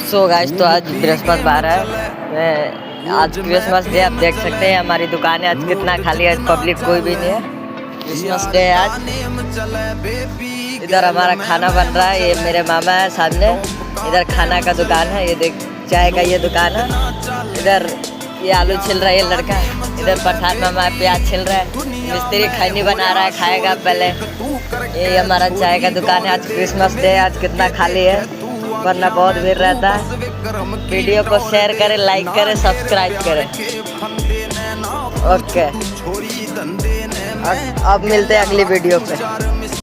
So guys, तो आज बृहस्पतिवार है। मैं आज क्रिसमस डे, आप देख सकते हैं हमारी दुकानें आज कितना खाली है, पब्लिक कोई भी नहीं है। क्रिसमस डे है आज। इधर हमारा खाना बन रहा है, ये मेरे मामा है सामने। इधर खाना का दुकान है, ये देख चाय का ये दुकान है। इधर ये आलू छिल रहा है ये लड़का। इधर पठान मामा प्याज छिल रहा है। मिस्त्री खैनी बना रहा है, खाएगा पहले। ये हमारा चाय का दुकान है। आज क्रिसमस डे, आज कितना खाली है, वरना बहुत भीड़ रहता है। वीडियो को शेयर करें, लाइक करें, सब्सक्राइब करें। ओके, अब मिलते हैं अगली वीडियो पे।